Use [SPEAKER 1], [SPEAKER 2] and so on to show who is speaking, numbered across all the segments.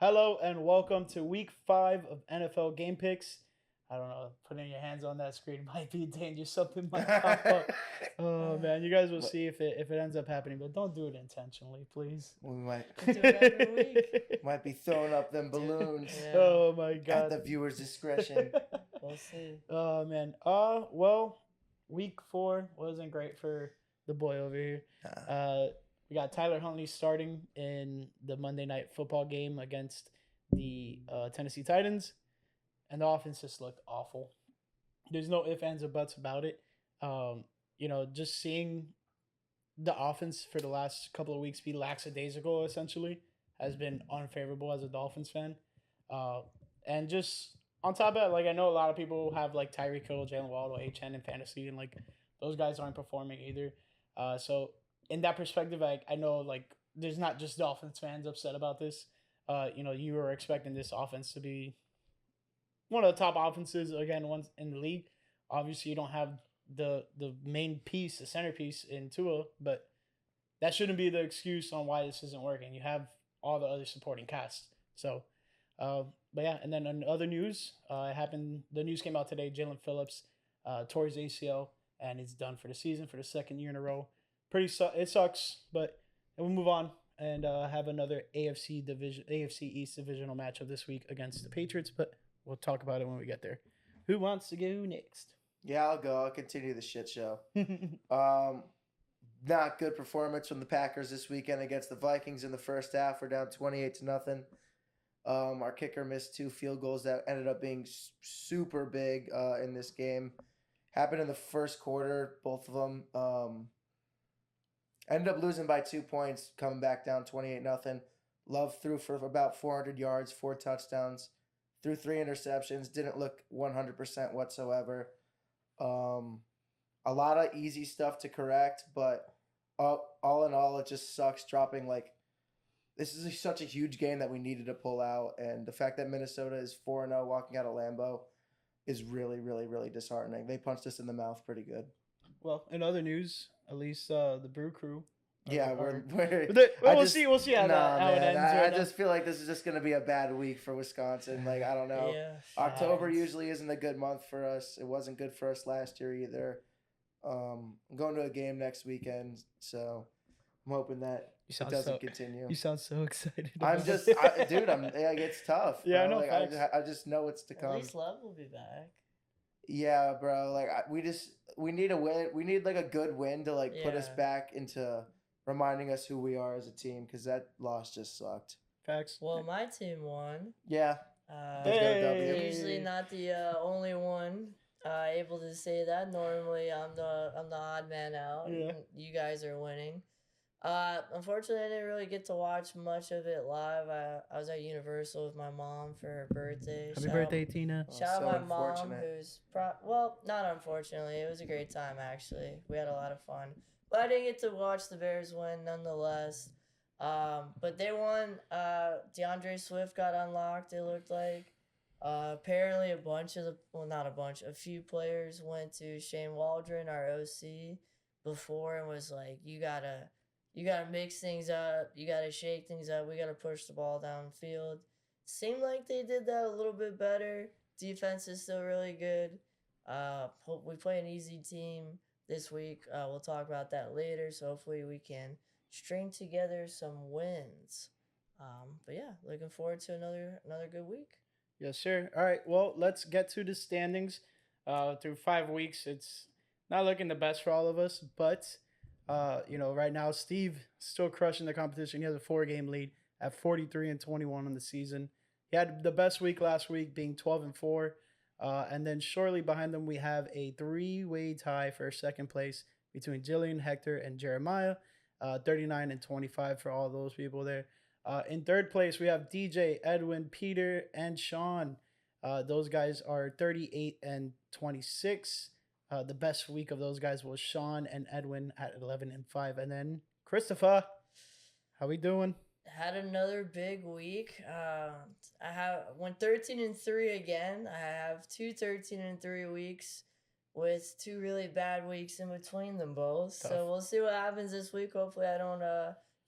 [SPEAKER 1] Hello and welcome to week 5 of NFL Gamepicks. I don't know, putting your hands on that screen might be dangerous. Something might pop up. Oh man, you guys will see if it ends up happening, but don't do it intentionally, please.
[SPEAKER 2] We might
[SPEAKER 3] Do it every week.
[SPEAKER 2] be throwing up them balloons
[SPEAKER 3] Yeah.
[SPEAKER 1] Oh my
[SPEAKER 2] at
[SPEAKER 1] god.
[SPEAKER 2] the viewer's discretion.
[SPEAKER 3] We'll see.
[SPEAKER 1] Oh man. Well, week 4 wasn't great for the boy over here. We got Tyler Huntley starting in the Monday Night Football game against the Tennessee Titans, and the offense just looked awful. There's no ifs, ands, or buts about it. Just seeing the offense for the last couple of weeks be lackadaisical essentially has been unfavorable as a Dolphins fan. And just on top of that, like I know a lot of people have like Tyreek Hill, Jalen Waddle, HN in fantasy, and like those guys aren't performing either. So in that perspective, I know like there's not just Dolphins fans upset about this. You were expecting this offense to be one of the top offenses again once in the league. Obviously, you don't have the main piece, the centerpiece in Tua, but that shouldn't be the excuse on why this isn't working. You have all the other supporting cast. So, but yeah, and then in other news, the news came out today. Jalen Phillips tore his ACL and it's done for the season for the second year in a row. It sucks, but we'll move on and have another AFC East divisional matchup this week against the Patriots. But we'll talk about it when we get there. Who wants to go next?
[SPEAKER 2] Yeah, I'll go. I'll continue the shit show. Not good performance from the Packers this weekend against the Vikings in the first half. We're down 28-0. Our kicker missed 2 field goals that ended up being super big in this game. Happened in the first quarter, both of them. Ended up losing by 2 points, coming back down 28-0. Love threw for about 400 yards, 4 touchdowns, threw 3 interceptions. Didn't look 100% whatsoever. A lot of easy stuff to correct, but all in all, it just sucks dropping. Like, this is such a huge game that we needed to pull out, and the fact that Minnesota is 4-0 walking out of Lambeau is really, really, really disheartening. They punched us in the mouth pretty good.
[SPEAKER 1] Well, in other news, at least the Brew Crew.
[SPEAKER 2] We'll
[SPEAKER 1] see. We'll see how it ends.
[SPEAKER 2] I just feel like this is just going to be a bad week for Wisconsin. Like, I don't know.
[SPEAKER 3] Yeah.
[SPEAKER 2] October usually isn't a good month for us. It wasn't good for us last year either. I'm going to a game next weekend, so I'm hoping that it doesn't continue.
[SPEAKER 1] You sound so excited.
[SPEAKER 2] It's tough.
[SPEAKER 1] Yeah,
[SPEAKER 2] bro.
[SPEAKER 1] I know.
[SPEAKER 2] I just know it's to come.
[SPEAKER 3] At least Love will be back.
[SPEAKER 2] Yeah, bro. Like we need a win. We need like a good win to put us back into reminding us who we are as a team, because that loss just sucked.
[SPEAKER 1] Facts.
[SPEAKER 3] Well, my team won.
[SPEAKER 2] Yeah.
[SPEAKER 3] Usually not the only one able to say that. Normally, I'm the odd man out.
[SPEAKER 1] Yeah.
[SPEAKER 3] You guys are winning. Unfortunately, I didn't really get to watch much of it live. I was at Universal with my mom for her birthday.
[SPEAKER 1] Happy birthday, Tina.
[SPEAKER 3] Shout out my mom, who's not unfortunately. It was a great time, actually. We had a lot of fun. But I didn't get to watch the Bears win nonetheless. But they won. DeAndre Swift got unlocked, it looked like. Apparently a few players went to Shane Waldron, our OC, before and was like, you gotta mix things up, you gotta shake things up, we gotta push the ball downfield. Seemed like they did that a little bit better. Defense is still really good. Hope we play an easy team this week. We'll talk about that later, so hopefully we can string together some wins. But yeah, looking forward to another good week.
[SPEAKER 1] Yes, sir. All right, well, let's get to the standings. Through 5 weeks, it's not looking the best for all of us, but right now Steve still crushing the competition. He has a 4-game lead at 43-21 on the season. He had the best week last week, being 12-4. And then shortly behind them, we have a 3-way tie for second place between Jillian, Hector, and Jeremiah. 39-25 for all those people there. In third place, we have DJ, Edwin, Peter, and Sean. Those guys are 38-26. The best week of those guys was Sean and Edwin at 11-5. And then Christopher, how we doing?
[SPEAKER 3] Had another big week. I went 13-3 again. I have 2 13-3 weeks with 2 really bad weeks in between them both.
[SPEAKER 1] Tough.
[SPEAKER 3] So we'll see what happens this week. Hopefully I don't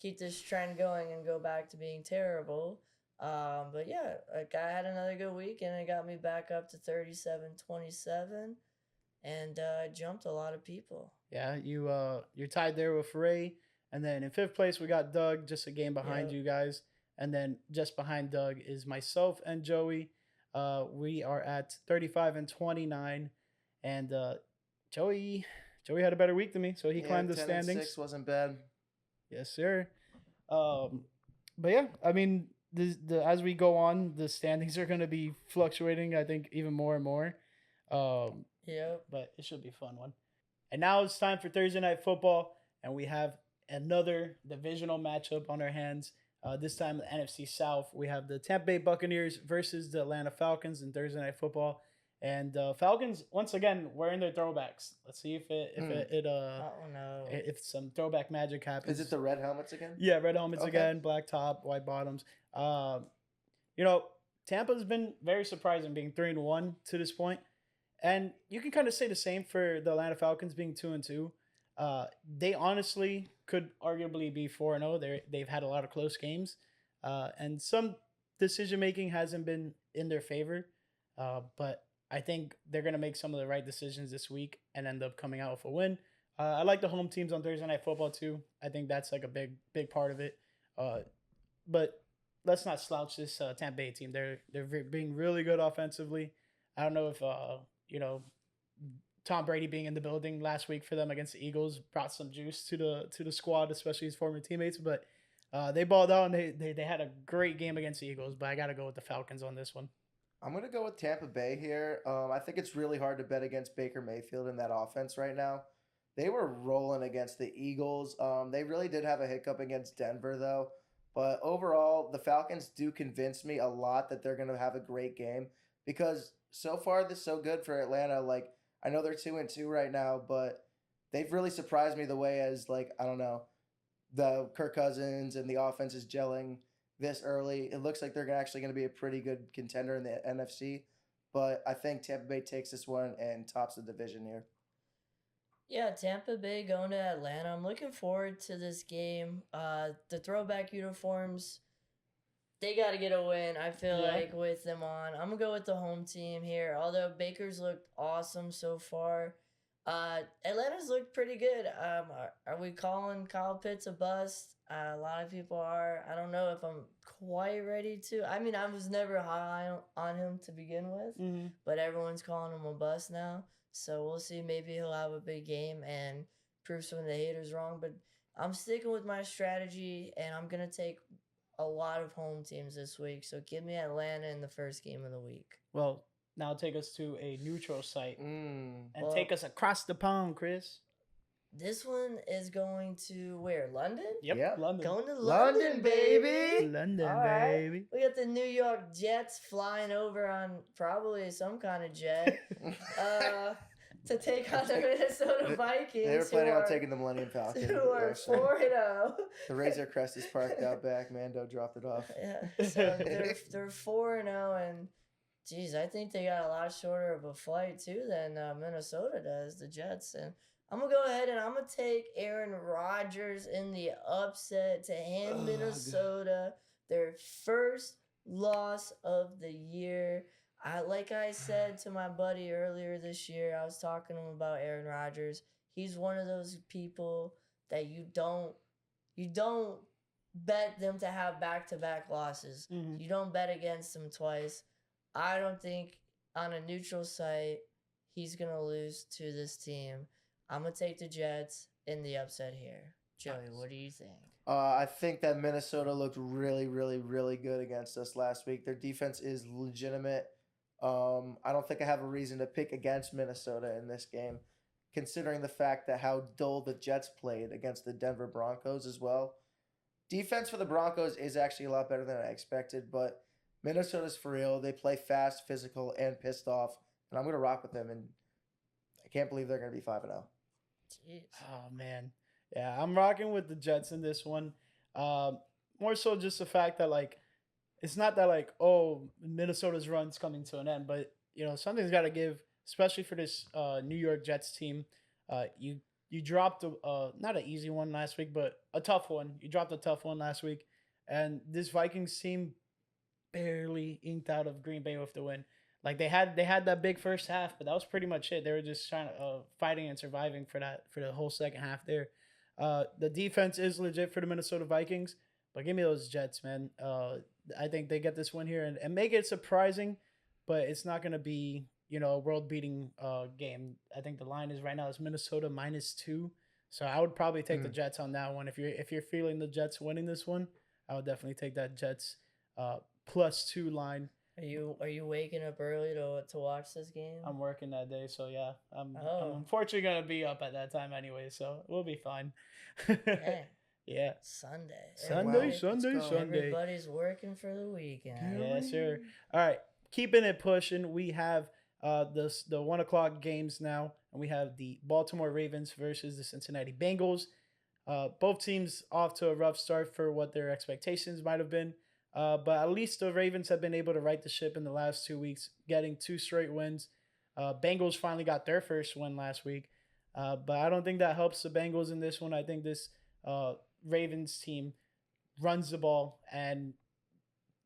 [SPEAKER 3] keep this trend going and go back to being terrible. But yeah, like I had another good week, and it got me back up to 37-27, and I jumped a lot of people.
[SPEAKER 1] Yeah, you're tied there with Ray, and then in fifth place we got Doug, just a game behind you guys, and then just behind Doug is myself and Joey. We are at 35-29, and Joey had a better week than me, so he climbed the
[SPEAKER 2] 10
[SPEAKER 1] standings.
[SPEAKER 2] and 6 wasn't bad.
[SPEAKER 1] Yes, sir. But yeah, I mean, as we go on, the standings are going to be fluctuating. I think even more and more. But it should be a fun one. And now it's time for Thursday Night Football, and we have another divisional matchup on our hands. This time, the NFC South. We have the Tampa Bay Buccaneers versus the Atlanta Falcons in Thursday Night Football. And Falcons once again wearing their throwbacks. Let's see if some throwback magic happens.
[SPEAKER 2] Is it the red helmets again?
[SPEAKER 1] Yeah, red helmets again, black top, white bottoms. Tampa's been very surprising, being 3-1 to this point, and you can kind of say the same for the Atlanta Falcons being 2-2. They honestly could arguably be 4-0. They've had a lot of close games, and some decision making hasn't been in their favor, but I think they're going to make some of the right decisions this week and end up coming out with a win. I like the home teams on Thursday Night Football too. I think that's like a big part of it. But let's not slouch this Tampa Bay team. They're being really good offensively. I don't know if Tom Brady being in the building last week for them against the Eagles brought some juice to the squad, especially his former teammates. But they balled out and they had a great game against the Eagles. But I got to go with the Falcons on this one.
[SPEAKER 2] I'm going to go with Tampa Bay here. I think it's really hard to bet against Baker Mayfield in that offense right now. They were rolling against the Eagles. They really did have a hiccup against Denver, though. But overall, the Falcons do convince me a lot that they're going to have a great game because so far this is so good for Atlanta. Like, I know they're 2-2 right now, but they've really surprised me the way as, like, I don't know, the Kirk Cousins and the offense is gelling this early. It looks like they're actually going to be a pretty good contender in the NFC, but I think Tampa Bay takes this one and tops the division here.
[SPEAKER 3] Yeah, Tampa Bay going to Atlanta. I'm looking forward to this game. The throwback uniforms, they got to get a win, I feel like, with them on. I'm going to go with the home team here, although Baker's looked awesome so far. Atlanta's looked pretty good. Are we calling Kyle Pitts a bust? A lot of people are. I don't know if I'm quite ready to. I mean, I was never high on him to begin with, but everyone's calling him a bust now. So we'll see. Maybe he'll have a big game and prove some of the haters wrong. But I'm sticking with my strategy, and I'm going to take a lot of home teams this week. So give me Atlanta in the first game of the week.
[SPEAKER 1] Well, now take us to a neutral site and take us across the pond, Chris.
[SPEAKER 3] This one is going to where? London?
[SPEAKER 1] Yep. London.
[SPEAKER 3] Going to London, baby.
[SPEAKER 1] London,
[SPEAKER 3] all right.
[SPEAKER 1] baby.
[SPEAKER 3] We got the New York Jets flying over on probably some kind of jet to take on the Minnesota Vikings.
[SPEAKER 2] They were planning on taking the Millennium Falcon.
[SPEAKER 3] Who are 4-0.
[SPEAKER 2] The Razor Crest is parked out back. Mando dropped it off.
[SPEAKER 3] Yeah, so they're 4-0, and geez, I think they got a lot shorter of a flight too than Minnesota does, the Jets. And I'm going to go ahead and I'm going to take Aaron Rodgers in the upset to hand Minnesota their first loss of the year. Like I said to my buddy earlier this year, I was talking to him about Aaron Rodgers. He's one of those people that you don't bet them to have back-to-back losses. Mm-hmm. You don't bet against them twice. I don't think on a neutral site he's going to lose to this team. I'm going to take the Jets in the upset here. Joey, what do you think?
[SPEAKER 2] I think that Minnesota looked really, really, really good against us last week. Their defense is legitimate. I don't think I have a reason to pick against Minnesota in this game, considering the fact that how dull the Jets played against the Denver Broncos as well. Defense for the Broncos is actually a lot better than I expected, but Minnesota's for real. They play fast, physical, and pissed off, and I'm going to rock with them, and I can't believe they're going to be 5-0.
[SPEAKER 3] Jeez.
[SPEAKER 1] Oh, man. Yeah, I'm rocking with the Jets in this one. More so just the fact that, like, it's not that, like, oh, Minnesota's run's coming to an end, but, you know, something's got to give, especially for this New York Jets team. You dropped, not an easy one last week, but a tough one. You dropped a tough one last week, and this Vikings team barely finally inked out of Green Bay with the win. Like they had that big first half, but that was pretty much it. They were just trying to fighting and surviving for the whole second half there. The defense is legit for the Minnesota Vikings, but give me those Jets, man. I think they get this win here and make it surprising, but it's not going to be a world beating game. I think the line is right now is Minnesota -2, so I would probably take the Jets on that one. If you're feeling the Jets winning this one, I would definitely take that Jets +2 line.
[SPEAKER 3] Are you waking up early to watch this game?
[SPEAKER 1] I'm working that day, so yeah. I'm unfortunately gonna be up at that time anyway, so we'll be fine. Yeah.
[SPEAKER 3] Sunday.
[SPEAKER 1] Sunday.
[SPEAKER 3] Everybody's working for the weekend.
[SPEAKER 1] Yeah, sure. All right, keeping it pushing. We have the 1:00 games now, and we have the Baltimore Ravens versus the Cincinnati Bengals. Both teams off to a rough start for what their expectations might have been. But at least the Ravens have been able to right the ship in the last 2 weeks, getting 2 straight wins. Bengals finally got their first win last week. But I don't think that helps the Bengals in this one. I think this Ravens team runs the ball, and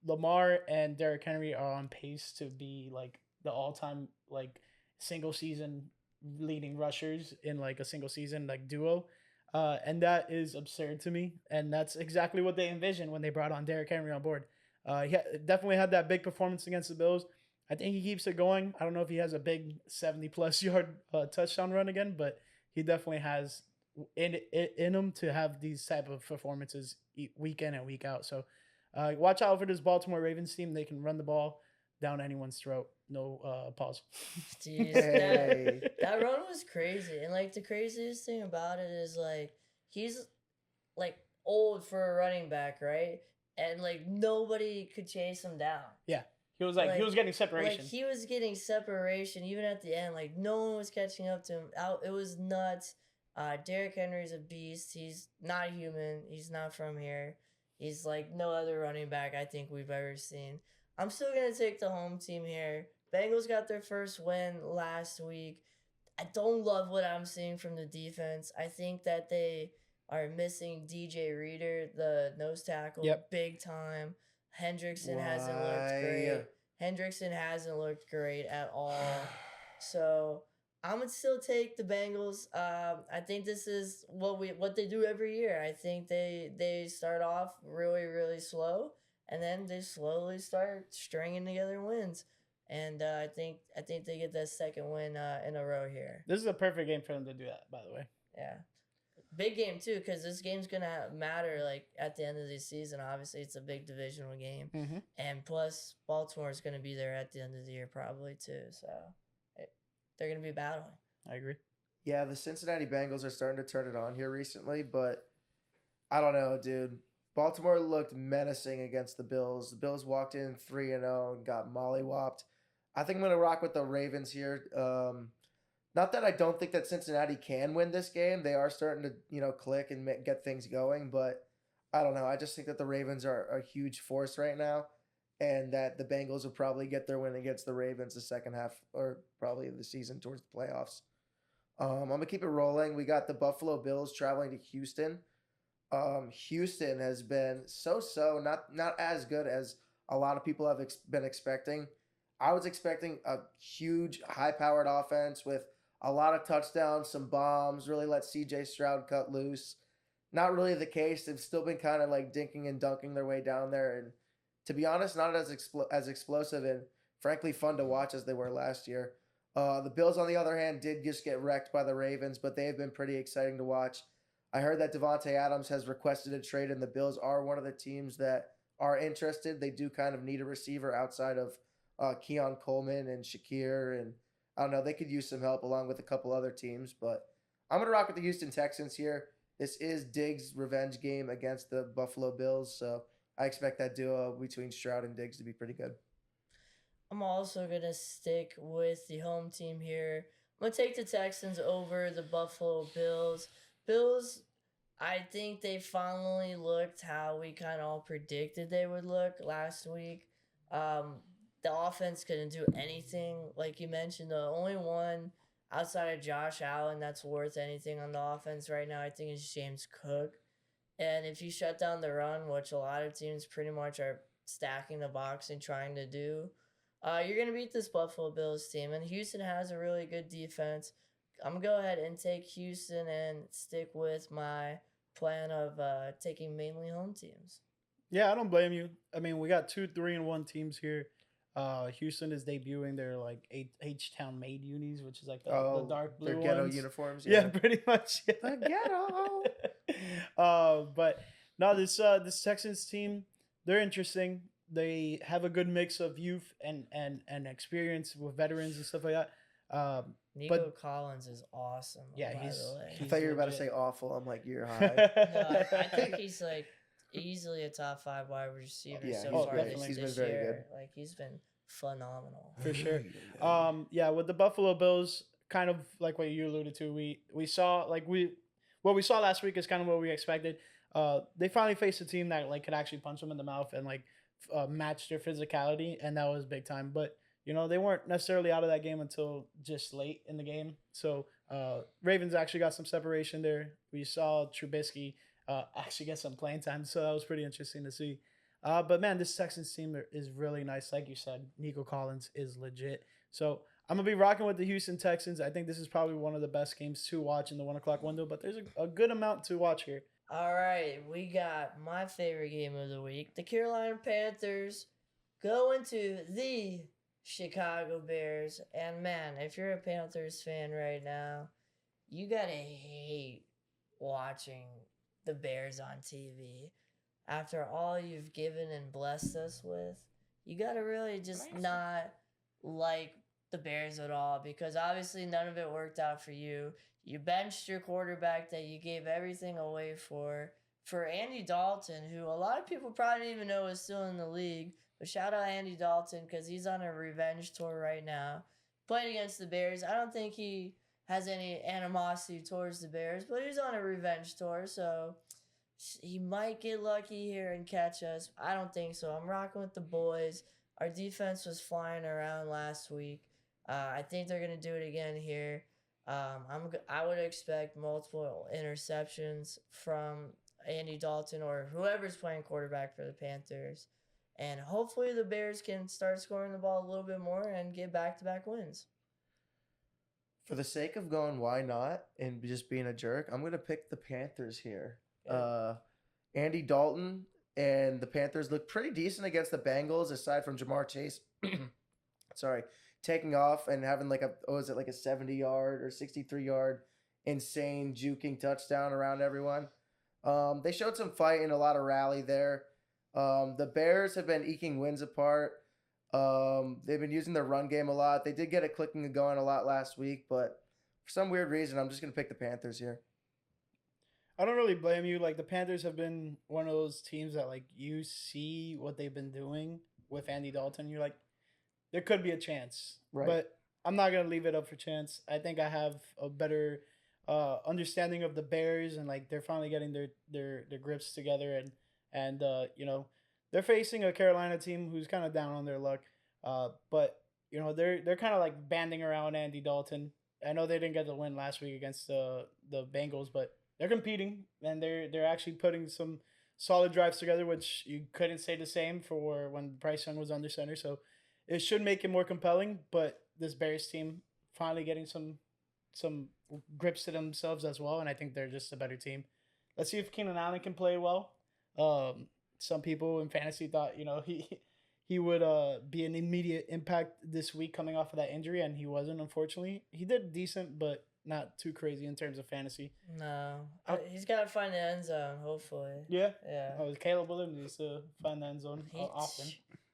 [SPEAKER 1] Lamar and Derrick Henry are on pace to be like the all-time like single season leading rushers in like a single season like duo. And that is absurd to me. And that's exactly what they envisioned when they brought on Derrick Henry on board. He definitely had that big performance against the Bills. I think he keeps it going. I don't know if he has a big 70-plus yard touchdown run again, but he definitely has in him to have these type of performances week in and week out. So watch out for this Baltimore Ravens team. They can run the ball down anyone's throat. No pause.
[SPEAKER 3] Jeez, that run was crazy. And like the craziest thing about it is like he's like old for a running back, right? And like nobody could chase him down.
[SPEAKER 1] Yeah. He was he was getting separation.
[SPEAKER 3] Like he was getting separation even at the end. Like no one was catching up to him. It was nuts. Derrick Henry's a beast. He's not human. He's not from here. He's like no other running back I think we've ever seen. I'm still going to take the home team here. Bengals got their first win last week. I don't love what I'm seeing from the defense. I think that they are missing DJ Reader, the nose tackle, big time. Hendrickson hasn't looked great at all. So I'm going to still take the Bengals. I think this is what they do every year. I think they start off really, really slow, and then they slowly start stringing together wins. And I think they get that second win in a row here.
[SPEAKER 1] This is a perfect game for them to do that, by the way.
[SPEAKER 3] Yeah. Big game, too, because this game's going to matter like at the end of the season. Obviously, it's a big divisional game.
[SPEAKER 1] Mm-hmm.
[SPEAKER 3] And plus, Baltimore's going to be there at the end of the year probably, too. So they're going to be battling.
[SPEAKER 1] I agree.
[SPEAKER 2] Yeah, the Cincinnati Bengals are starting to turn it on here recently, but I don't know, dude. Baltimore looked menacing against the Bills. The Bills walked in 3-0 and got mollywopped. I think I'm going to rock with the Ravens here. Not that I don't think that Cincinnati can win this game. They are starting to, click and get things going, but I don't know. I just think that the Ravens are a huge force right now, and that the Bengals will probably get their win against the Ravens the second half or probably the season towards the playoffs. I'm going to keep it rolling. We got the Buffalo Bills traveling to Houston. Houston has been so, not as good as a lot of people have been expecting. I was expecting a huge, high-powered offense with a lot of touchdowns, some bombs, really let C.J. Stroud cut loose. Not really the case. They've still been kind of like dinking and dunking their way down there. And to be honest, not as explosive and frankly fun to watch as they were last year. The Bills, on the other hand, did just get wrecked by the Ravens, but they have been pretty exciting to watch. I heard that Devontae Adams has requested a trade, and the Bills are one of the teams that are interested. They do kind of need a receiver outside of Keon Coleman and Shakir, and I don't know, they could use some help along with a couple other teams, but I'm going to rock with the Houston Texans here. This is Diggs' revenge game against the Buffalo Bills, so I expect that duo between Stroud and Diggs to be pretty good.
[SPEAKER 3] I'm also going to stick with the home team here. I'm going to take the Texans over the Buffalo Bills. Bills, I think they finally looked how we kind of all predicted they would look last week. The offense couldn't do anything. Like you mentioned, the only one outside of Josh Allen that's worth anything on the offense right now, I think, is James Cook. And if you shut down the run, which a lot of teams pretty much are stacking the box and trying to do. You're going to beat this Buffalo Bills team, and Houston has a really good defense. I'm going to go ahead and take Houston and stick with my plan of taking mainly home teams.
[SPEAKER 1] Yeah, I don't blame you. I mean, we got 2 3-1 teams here. Houston is debuting their like H-Town made unis, which is like the dark blue
[SPEAKER 2] their ghetto
[SPEAKER 1] ones.
[SPEAKER 2] uniforms.
[SPEAKER 1] Yeah, pretty much. Yeah.
[SPEAKER 2] The ghetto.
[SPEAKER 1] But no, this Texans team, they're interesting. They have a good mix of youth and experience with veterans and stuff like that.
[SPEAKER 3] Nico Collins is awesome.
[SPEAKER 1] Yeah,
[SPEAKER 3] by the way.
[SPEAKER 2] I thought you were about to say awful. I'm like, you're high.
[SPEAKER 3] No, I think he's like easily a top 5 wide receiver so far
[SPEAKER 2] he's
[SPEAKER 3] this
[SPEAKER 2] been very
[SPEAKER 3] year.
[SPEAKER 2] good.
[SPEAKER 3] Like he's been phenomenal
[SPEAKER 1] For sure. Yeah, with the Buffalo Bills, kind of like what you alluded to, we saw what we saw last week is kind of what we expected. They finally faced a team that like could actually punch them in the mouth and like match their physicality, and that was big time. But you know, they weren't necessarily out of that game until just late in the game. So Ravens actually got some separation there. We saw Trubisky actually get some playing time, so that was pretty interesting to see. But man, this Texans team is really nice. Like you said, Nico Collins is legit. So I'm going to be rocking with the Houston Texans. I think this is probably one of the best games to watch in the 1 o'clock window, but there's a good amount to watch here.
[SPEAKER 3] All right, we got my favorite game of the week. The Carolina Panthers go into the Chicago Bears. And man, if you're a Panthers fan right now, you got to hate watching the Bears on TV. After all you've given and blessed us with, you got to really just not like the Bears at all, because obviously none of it worked out for you. You benched your quarterback that you gave everything away for Andy Dalton, who a lot of people probably didn't even know was still in the league. But shout out Andy Dalton because he's on a revenge tour right now. Playing against the Bears, I don't think he has any animosity towards the Bears, but he's on a revenge tour, so he might get lucky here and catch us. I don't think so. I'm rocking with the boys. Our defense was flying around last week. I think they're going to do it again here. I would expect multiple interceptions from Andy Dalton or whoever's playing quarterback for the Panthers. And hopefully the Bears can start scoring the ball a little bit more and get back-to-back wins.
[SPEAKER 2] For the sake of going, why not, and just being a jerk, I'm going to pick the Panthers here. Andy Dalton and the Panthers look pretty decent against the Bengals, aside from Jamar Chase. Taking off and having like a 70-yard or 63-yard insane juking touchdown around everyone. They showed some fight and a lot of rally there. The Bears have been eking wins apart. They've been using their run game a lot. They did get it clicking and going a lot last week, but for some weird reason, I'm just going to pick the Panthers here.
[SPEAKER 1] I don't really blame you. Like, the Panthers have been one of those teams that, like, you see what they've been doing with Andy Dalton. You're like, there could be a chance.
[SPEAKER 2] Right.
[SPEAKER 1] But I'm not going to leave it up for chance. I think I have a better understanding of the Bears, and, like, they're finally getting their grips together. And you know, they're facing a Carolina team who's kind of down on their luck. But, you know, they're kind of, like, banding around Andy Dalton. I know they didn't get the win last week against the Bengals, but they're competing, and they're actually putting some solid drives together, which you couldn't say the same for when Bryce Young was under center. So it should make it more compelling. But this Bears team finally getting some grips to themselves as well, and I think they're just a better team. Let's see if Keenan Allen can play well. Some people in fantasy thought, you know, he would be an immediate impact this week coming off of that injury, and he wasn't, unfortunately. He did decent, but not too crazy in terms of fantasy.
[SPEAKER 3] No. He's got to find the end zone, hopefully.
[SPEAKER 1] Yeah?
[SPEAKER 3] Yeah.
[SPEAKER 1] Caleb Williams needs to find the end zone often.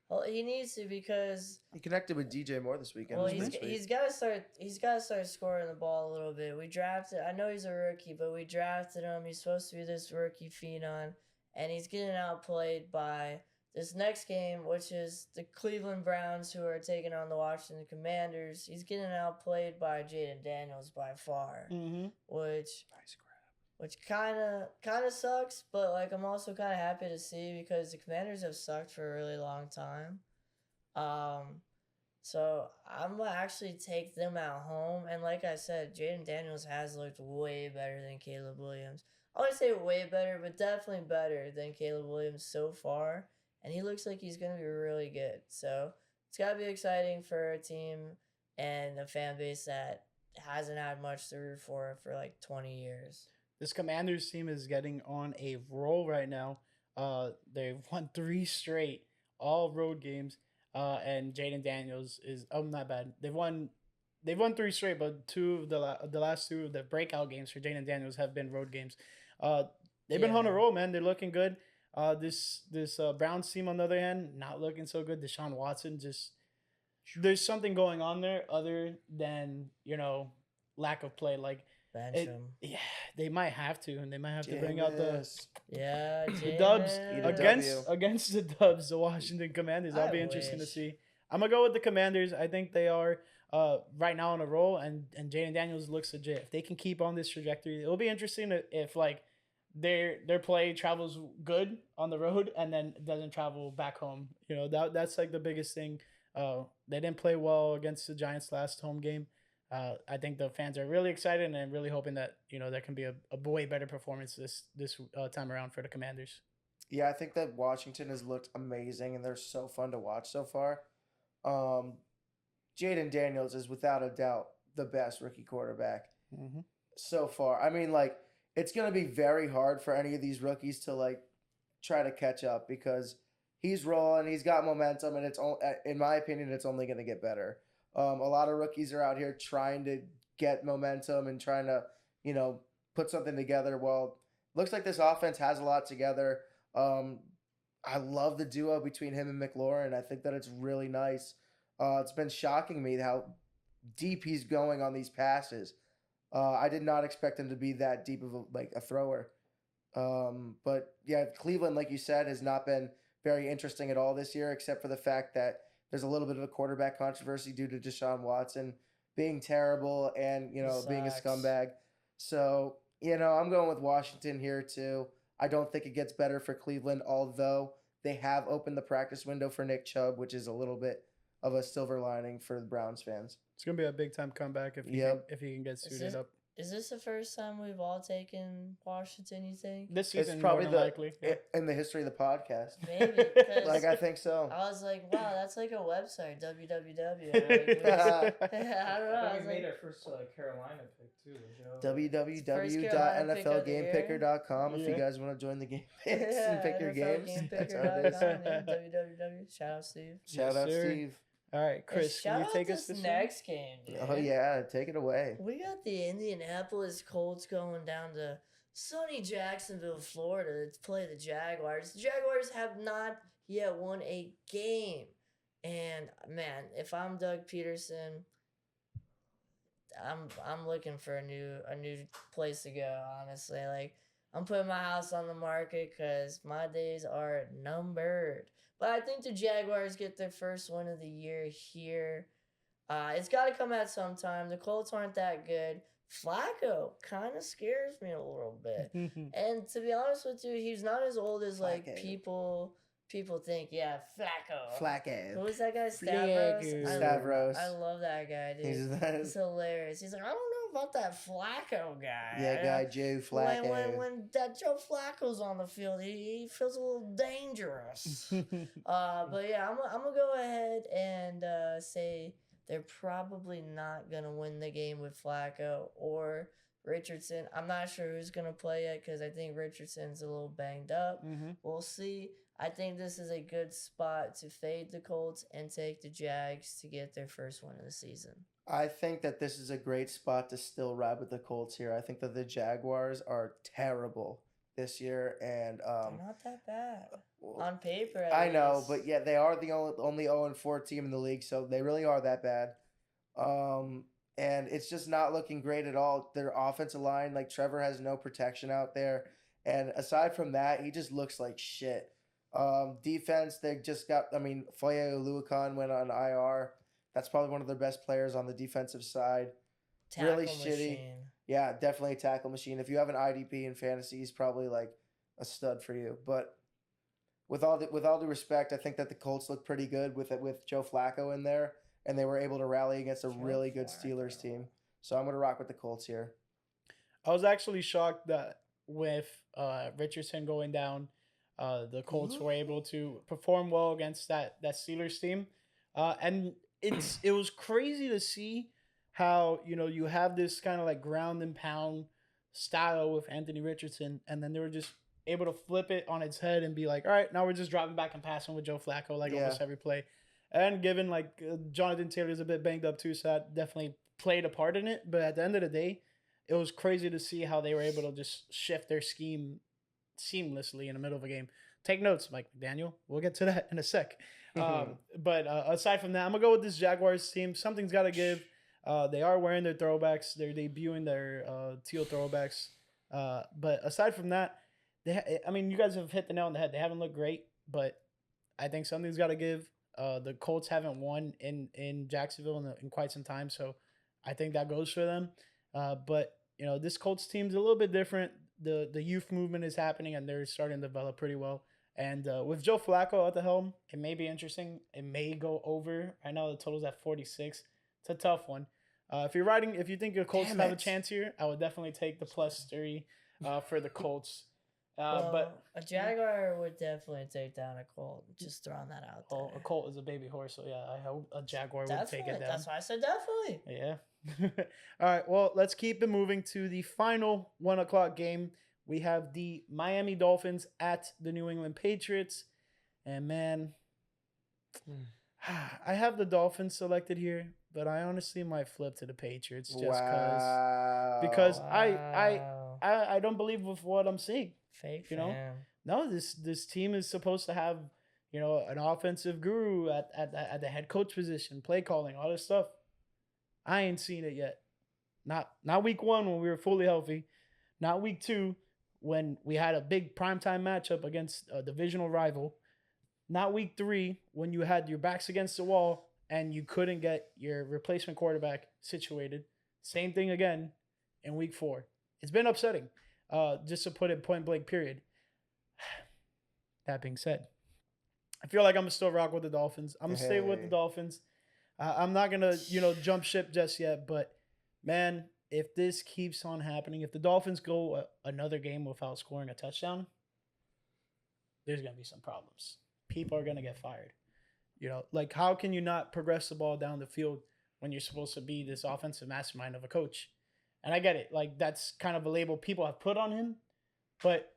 [SPEAKER 3] Well, he needs to, because
[SPEAKER 2] he connected with DJ Moore this weekend.
[SPEAKER 3] Well, he's got to start scoring the ball a little bit. I know he's a rookie, but we drafted him. He's supposed to be this rookie phenom, and he's getting outplayed by this next game, which is the Cleveland Browns, who are taking on the Washington Commanders. He's getting outplayed by Jaden Daniels by far, which kind of sucks. But like, I'm also kind of happy to see, because the Commanders have sucked for a really long time. So I'm gonna actually take them at home. And like I said, Jaden Daniels has looked way better than Caleb Williams. I wouldn't say way better, but definitely better than Caleb Williams so far. and he looks like he's gonna be really good. So it's gotta be exciting for a team and a fan base that hasn't had much to root for like 20 years.
[SPEAKER 1] This Commanders team is getting on a roll right now. They've won 3 straight, all road games. And Jaden Daniels is not bad. They've won 3 straight, but 2 of the last 2 of the breakout games for Jaden Daniels have been road games. They've been on a roll, man. They're looking good. This Browns team, on the other hand, not looking so good. Deshaun Watson, just there's something going on there other than lack of play. Like
[SPEAKER 3] Bench him.
[SPEAKER 1] Yeah, they might have to, and they might have to bring out the Dubs against the Dubs, the Washington Commanders. That'll be interesting to see. I'm gonna go with the Commanders. I think they are right now on a roll, and Jaden Daniels looks legit. If they can keep on this trajectory, it'll be interesting if like their play travels good on the road and then doesn't travel back home. That's like the biggest thing. They didn't play well against the Giants last home game. I think the fans are really excited and really hoping that there can be a way better performance this time around for the Commanders.
[SPEAKER 2] Yeah, I think that Washington has looked amazing and they're so fun to watch so far. Jaden Daniels is without a doubt the best rookie quarterback so far. I mean, like, it's going to be very hard for any of these rookies to like try to catch up because he's rolling, he's got momentum, and in my opinion, it's only going to get better. A lot of rookies are out here trying to get momentum and trying to, put something together. Well, looks like this offense has a lot together. I love the duo between him and McLaurin. I think that it's really nice. It's been shocking me how deep he's going on these passes. I did not expect him to be that deep of a thrower. But yeah, Cleveland, like you said, has not been very interesting at all this year, except for the fact that there's a little bit of a quarterback controversy due to Deshaun Watson being terrible and, being a scumbag. So, I'm going with Washington here too. I don't think it gets better for Cleveland, although they have opened the practice window for Nick Chubb, which is a little bit of a silver lining for the Browns fans.
[SPEAKER 1] It's going to be a big time comeback if he can get suited up.
[SPEAKER 3] Is this the first time we've all taken Washington, you think?
[SPEAKER 1] This season,
[SPEAKER 2] it's probably
[SPEAKER 1] likely.
[SPEAKER 2] In the history of the podcast.
[SPEAKER 3] Maybe.
[SPEAKER 2] I think so.
[SPEAKER 3] I was like, wow, that's like a website, www. I don't know.
[SPEAKER 4] We made our first Carolina pick, too.
[SPEAKER 2] www.nflgamepicker.com if you guys want to join the game picks and pick your games. That's how it is.
[SPEAKER 3] www. Shout out, Steve.
[SPEAKER 2] Shout out, Steve.
[SPEAKER 1] All right, Chris, can you take us
[SPEAKER 3] this next game? Dude.
[SPEAKER 2] Oh, yeah. Take it away.
[SPEAKER 3] We got the Indianapolis Colts going down to sunny Jacksonville, Florida to play the Jaguars. The Jaguars have not yet won a game. And, man, if I'm Doug Peterson, I'm looking for a new place to go, honestly. Like, I'm putting my house on the market because my days are numbered. But I think the Jaguars get their first win of the year here. It's got to come at some time. The Colts aren't that good. Flacco kind of scares me a little bit. And to be honest with you, he's not as old as like people think. Yeah,
[SPEAKER 2] Flacco.
[SPEAKER 3] Who was that guy?
[SPEAKER 2] Stavros.
[SPEAKER 3] I love that guy, dude. He's hilarious. He's like, I don't know about that Flacco guy.
[SPEAKER 2] Yeah, guy Joe Flacco.
[SPEAKER 3] When that Joe Flacco's on the field, he feels a little dangerous. But yeah, I'm gonna go ahead and say they're probably not gonna win the game with Flacco or Richardson. I'm not sure who's gonna play yet because I think Richardson's a little banged up. We'll see. I think this is a good spot to fade the Colts and take the Jags to get their first win of the season.
[SPEAKER 2] I think that this is a great spot to still ride with the Colts here. I think that the Jaguars are terrible this year, and
[SPEAKER 3] they're not that bad on paper.
[SPEAKER 2] I know, but yeah, they are the only 0-4 team in the league, so they really are that bad. And it's just not looking great at all. Their offensive line, like Trevor, has no protection out there, and aside from that, he just looks like shit. Defense, they just got. I mean, Foye Oluokun went on IR. That's probably one of their best players on the defensive side. Really shitty. Yeah, definitely a tackle machine. If you have an IDP in fantasy, he's probably like a stud for you. But with all due respect, I think that the Colts look pretty good with Joe Flacco in there, and they were able to rally against a really good Steelers team. So I'm gonna rock with the Colts here.
[SPEAKER 1] I was actually shocked that with Richardson going down, The Colts were able to perform well against that Steelers team, and it was crazy to see how you have this kind of like ground and pound style with Anthony Richardson, and then they were just able to flip it on its head and be like, all right, now we're just dropping back and passing with Joe Flacco like almost every play. And given like Jonathan Taylor's a bit banged up too, so that definitely played a part in it. But at the end of the day, it was crazy to see how they were able to just shift their scheme seamlessly in the middle of a game. Take notes, Mike McDaniel. We'll get to that in a sec. But aside from that, I'm going to go with this Jaguars team. Something's got to give. They are wearing their throwbacks. They're debuting their teal throwbacks. But aside from that, you guys have hit the nail on the head. They haven't looked great, but I think something's got to give. The Colts haven't won in Jacksonville in quite some time, so I think that goes for them. But this Colts team's a little bit different. The youth movement is happening, and they're starting to develop pretty well. And with Joe Flacco at the helm, it may be interesting. It may go over. I know the total's at 46. It's a tough one. If you think the Colts have a chance here, I would definitely take the +3 for the Colts. But
[SPEAKER 3] a Jaguar would definitely take down a Colt. Just throwing that out there.
[SPEAKER 1] A Colt is a baby horse, so yeah, I hope a Jaguar would take it down.
[SPEAKER 3] That's why I said definitely.
[SPEAKER 1] Yeah. All right, well, let's keep it moving to the final 1 o'clock game. We have the Miami Dolphins at the New England Patriots. And, man, I have the Dolphins selected here, but I honestly might flip to the Patriots just because I don't believe with what I'm seeing.
[SPEAKER 3] Fake
[SPEAKER 1] No, this team is supposed to have, an offensive guru at the head coach position, play calling, all this stuff. I ain't seen it yet. Not week 1 when we were fully healthy. Not week 2 when we had a big primetime matchup against a divisional rival. Not week 3 when you had your backs against the wall and you couldn't get your replacement quarterback situated. Same thing again in week 4. It's been upsetting, just to put it point blank, period. That being said, I feel like I'm going to still rock with the Dolphins. I'm going to stay with the Dolphins. I'm not going to, jump ship just yet. But, man, if this keeps on happening, if the Dolphins go another game without scoring a touchdown, there's going to be some problems. People are going to get fired. Like, how can you not progress the ball down the field when you're supposed to be this offensive mastermind of a coach? And I get it. Like, that's kind of a label people have put on him. But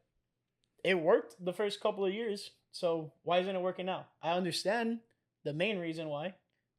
[SPEAKER 1] it worked the first couple of years. So why isn't it working now? I understand the main reason why.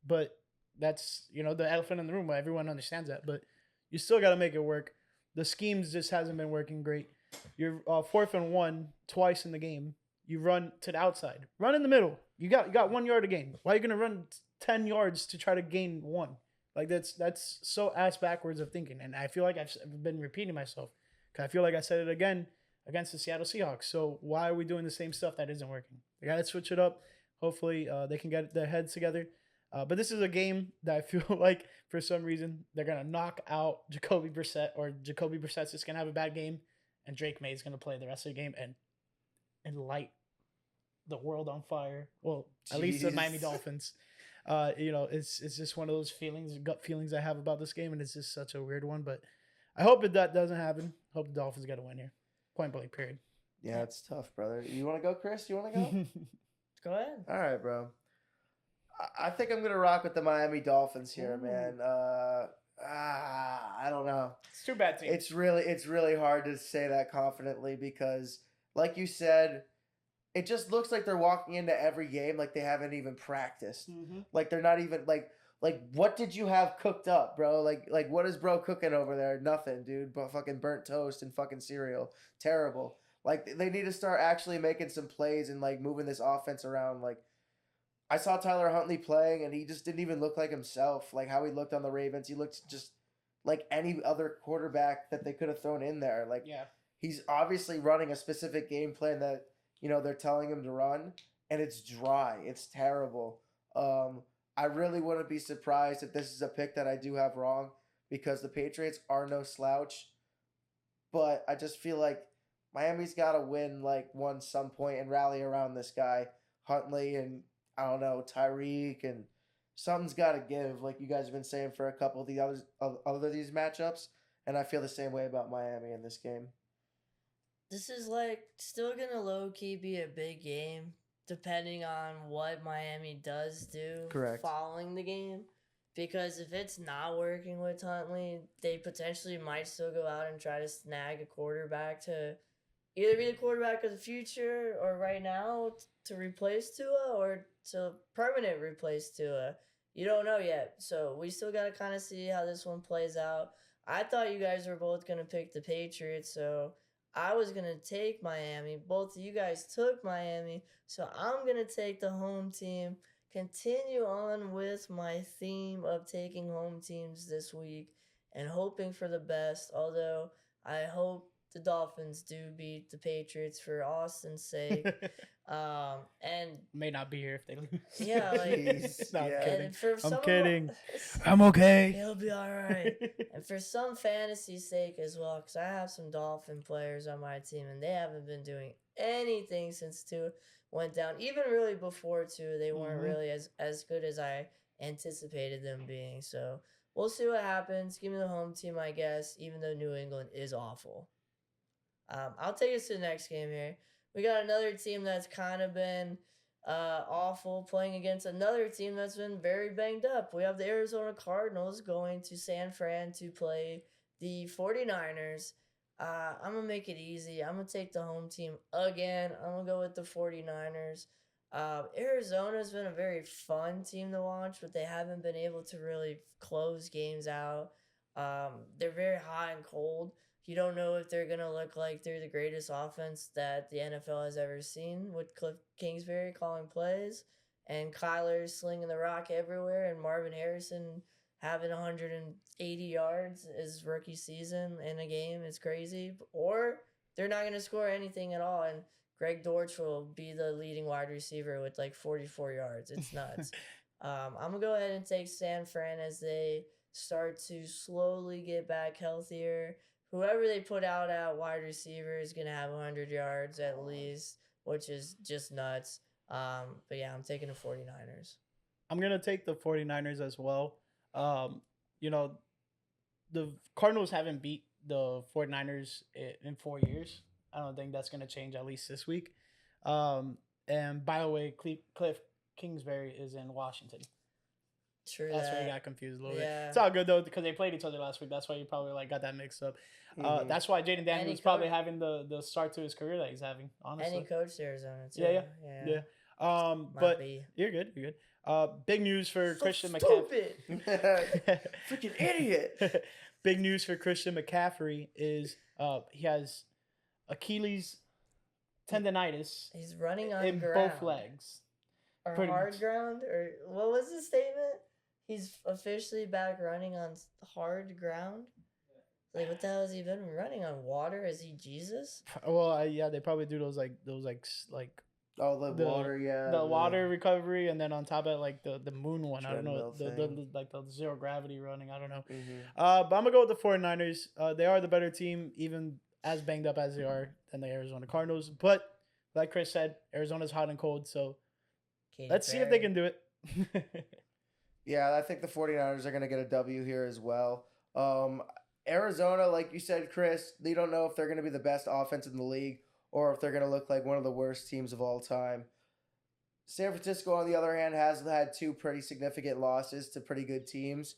[SPEAKER 1] But that's, the elephant in the room. Everyone understands that. But you still got to make it work. The schemes just hasn't been working great. You're 4th and 1 twice in the game. You run to the outside. Run in the middle. You got 1 yard to gain. Why are you going to run 10 yards to try to gain 1? Like, that's so ass backwards of thinking. And I feel like I've been repeating myself. Because I feel like I said it again against the Seattle Seahawks. So why are we doing the same stuff that isn't working? They got to switch it up. Hopefully they can get their heads together. But this is a game that I feel like for some reason they're going to knock out Jacoby Brissett, or Jacoby Brissett's just going to have a bad game, and Drake May is going to play the rest of the game and light the world on fire. Well, at least the Miami Dolphins. It's just one of those gut feelings I have about this game, and it's just such a weird one. But I hope that doesn't happen. Hope the Dolphins get a win here. Point blank, period.
[SPEAKER 2] Yeah, it's tough, brother. You want to go, Chris? You want to go?
[SPEAKER 3] Go ahead.
[SPEAKER 2] All right, bro. I think I'm gonna rock with the Miami Dolphins here, man. I don't know.
[SPEAKER 1] It's too bad team.
[SPEAKER 2] It's really hard to say that confidently because, like you said, it just looks like they're walking into every game like they haven't even practiced. Mm-hmm. Like they're not even like what did you have cooked up, bro? Like what is bro cooking over there? Nothing, dude. But fucking burnt toast and fucking cereal. Terrible. Like they need to start actually making some plays and like moving this offense around. Like I saw Tyler Huntley playing and he just didn't even look like himself. Like how he looked on the Ravens, he looked just like any other quarterback that they could have thrown in there. Like he's obviously running a specific game plan that they're telling him to run, and it's dry. It's terrible. I really wouldn't be surprised if this is a pick that I do have wrong because the Patriots are no slouch. But I just feel like Miami's got to win some point and rally around this guy, Huntley, and I don't know, Tyreek, and something's got to give, like you guys have been saying for a couple of these matchups, and I feel the same way about Miami in this game.
[SPEAKER 3] this is like still gonna low key be a big game, depending on what Miami does do
[SPEAKER 2] Correct.
[SPEAKER 3] following the game. Because if it's not working with Huntley, they potentially might still go out and try to snag a quarterback to either be the quarterback of the future or right now to replace Tua or to permanent replace Tua. You don't know yet. So we still got to kind of see how this one plays out. I thought you guys were both going to pick the Patriots, so I was going to take Miami. Both of you guys took Miami, so I'm going to take the home team. Continue on with my theme of taking home teams this week and hoping for the best, although I hope the Dolphins do beat the Patriots for Austin's sake. And
[SPEAKER 1] may not be here if they lose.
[SPEAKER 3] yeah, like
[SPEAKER 2] Jeez,
[SPEAKER 1] No, I'm
[SPEAKER 2] yeah.
[SPEAKER 1] kidding.
[SPEAKER 3] and for some
[SPEAKER 1] I'm
[SPEAKER 3] of
[SPEAKER 1] kidding.
[SPEAKER 3] us-
[SPEAKER 1] I'm okay.
[SPEAKER 3] He'll be all right. And for some fantasy sake as well, because I have some Dolphin players on my team, and they haven't been doing anything since Tua went down. Even really before Tua, they weren't
[SPEAKER 1] Mhm.
[SPEAKER 3] really as good as I anticipated them being. So we'll see what happens. Give me the home team, I guess, even though New England is awful. I'll take us to the next game here. We got another team that's kind of been awful playing against another team that's been very banged up. We have the Arizona Cardinals going to San Fran to play the 49ers. I'm going to make it easy. I'm going to take the home team again. I'm going to go with the 49ers. Arizona's been a very fun team to watch, but they haven't been able to really close games out. They're very hot and cold. You don't know if they're going to look like they're the greatest offense that the NFL has ever seen, with Cliff Kingsbury calling plays and Kyler slinging the rock everywhere and Marvin Harrison having 180 yards his rookie season in a game. It's crazy. Or they're not going to score anything at all, and Greg Dortch will be the leading wide receiver with like 44 yards. It's nuts. I'm going to go ahead and take San Fran as they start to slowly get back healthier. Whoever they put out at wide receiver is going to have 100 yards at least, which is just nuts. But yeah, I'm taking the 49ers.
[SPEAKER 1] I'm going to take the 49ers as well. You know, the Cardinals haven't beat the 49ers in 4 years. I don't think that's going to change at least this week. And by the way, Cliff Kingsbury is in Washington.
[SPEAKER 3] True.
[SPEAKER 1] That's where I got confused a little bit.
[SPEAKER 3] Yeah.
[SPEAKER 1] It's all good though because they played each other last week. That's why you probably like got that mixed up. That's why Jaden Daniels probably having the start to his career that he's having. Honestly,
[SPEAKER 3] And he coached Arizona too.
[SPEAKER 1] Yeah. But
[SPEAKER 3] be.
[SPEAKER 1] you're good. You're good. Big news for Christian
[SPEAKER 3] stupid.
[SPEAKER 1] McCaffrey.
[SPEAKER 2] Freaking idiot.
[SPEAKER 1] Big news for Christian McCaffrey is he has Achilles tendonitis
[SPEAKER 3] He's running on
[SPEAKER 1] in
[SPEAKER 3] ground.
[SPEAKER 1] both legs.
[SPEAKER 3] Or
[SPEAKER 1] pretty
[SPEAKER 3] hard
[SPEAKER 1] much.
[SPEAKER 3] ground? Or what was the statement? He's officially back running on hard ground? Like, what the hell has he been running on? Water? Is he Jesus?
[SPEAKER 1] Well, yeah, they probably do those
[SPEAKER 2] Oh, the water, yeah.
[SPEAKER 1] the water recovery, and then on top of it, like the moon one. I don't know,
[SPEAKER 2] Treadmill
[SPEAKER 1] the like the zero gravity running. I don't know.
[SPEAKER 2] Mhm.
[SPEAKER 1] But I'm gonna go with the 49ers. They are the better team, even as banged up as they are than the Arizona Cardinals. But like Chris said, Arizona's hot and cold, so let's see if they can do it.
[SPEAKER 2] Yeah, I think the 49ers are going to get a W here as well. Arizona, like you said, Chris, they don't know if they're going to be the best offense in the league or if they're going to look like one of the worst teams of all time. San Francisco, on the other hand, has had two pretty significant losses to pretty good teams.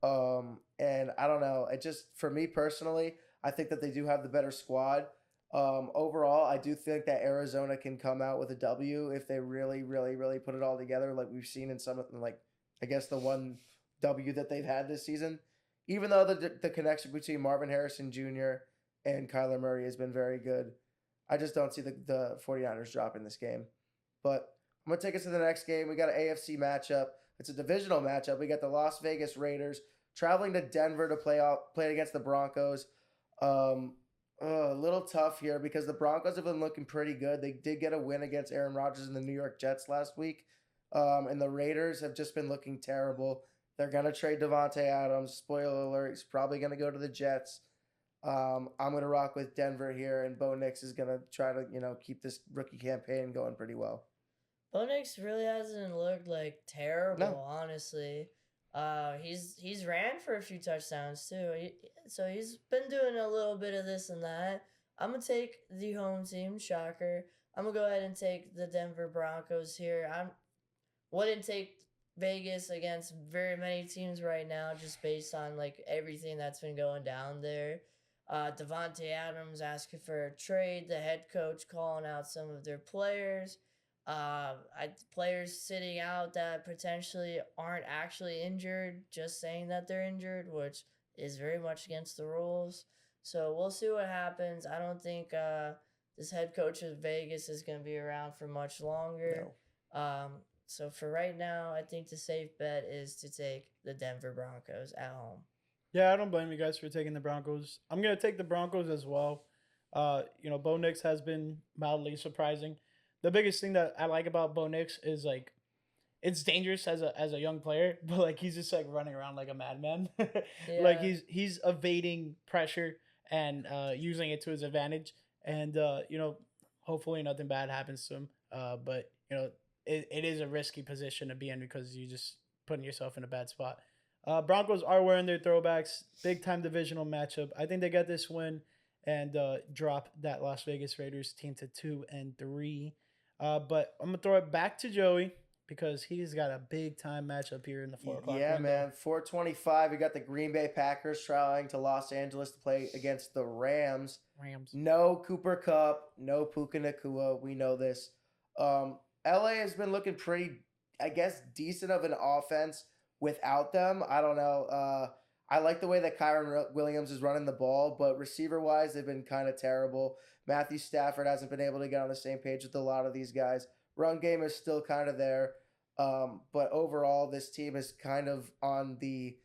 [SPEAKER 2] And I don't know. It just, for me personally, I think that they do have the better squad. Overall, I do think that Arizona can come out with a W if they really, really, really put it all together, like we've seen in some of them, like I guess the one W that they've had this season. Even though the connection between Marvin Harrison Jr. and Kyler Murray has been very good, I just don't see the 49ers dropping this game. But I'm going to take us to the next game. We got an AFC matchup. It's a divisional matchup. We got the Las Vegas Raiders traveling to Denver to play against the Broncos. A little tough here because the Broncos have been looking pretty good. They did get a win against Aaron Rodgers and the New York Jets last week. And the Raiders have just been looking terrible. They're going to trade Devontae Adams. Spoiler alert, he's probably going to go to the Jets. I'm going to rock with Denver here, and Bo Nix is going to try to, keep this rookie campaign going pretty well.
[SPEAKER 3] Bo Nix really hasn't looked like terrible, honestly. He's ran for a few touchdowns too. So he's been doing a little bit of this and that. I'm going to take the home team, shocker. I'm going to go ahead and take the Denver Broncos here. I wouldn't take Vegas against very many teams right now just based on like everything that's been going down there. Devontae Adams asking for a trade, the head coach calling out some of their players. Players sitting out that potentially aren't actually injured, just saying that they're injured, which is very much against the rules. So we'll see what happens. I don't think this head coach of Vegas is going to be around for much longer. No. So for right now, I think the safe bet is to take the Denver Broncos at home.
[SPEAKER 1] Yeah, I don't blame you guys for taking the Broncos. I'm going to take the Broncos as well. Bo Nix has been mildly surprising. The biggest thing that I like about Bo Nix is like it's dangerous as a young player, but like he's just like running around like a madman. Yeah. Like he's evading pressure and using it to his advantage. And hopefully nothing bad happens to him. But it is a risky position to be in because you just putting yourself in a bad spot. Broncos are wearing their throwbacks. Big time divisional matchup. I think they get this win and drop that Las Vegas Raiders team to 2-3. But I'm gonna throw it back to Joey because he's got a big time matchup here in the 4 o'clock.
[SPEAKER 2] Yeah,
[SPEAKER 1] window.
[SPEAKER 2] man. 4:25. We got the Green Bay Packers traveling to Los Angeles to play against the Rams. No Cooper Kupp, no Puka Nacua. We know this. LA has been looking pretty, I guess, decent of an offense without them. I don't know. I like the way that Kyron Williams is running the ball, but receiver-wise, they've been kind of terrible. Matthew Stafford hasn't been able to get on the same page with a lot of these guys. Run game is still kind of there. But overall, this team is kind of on the,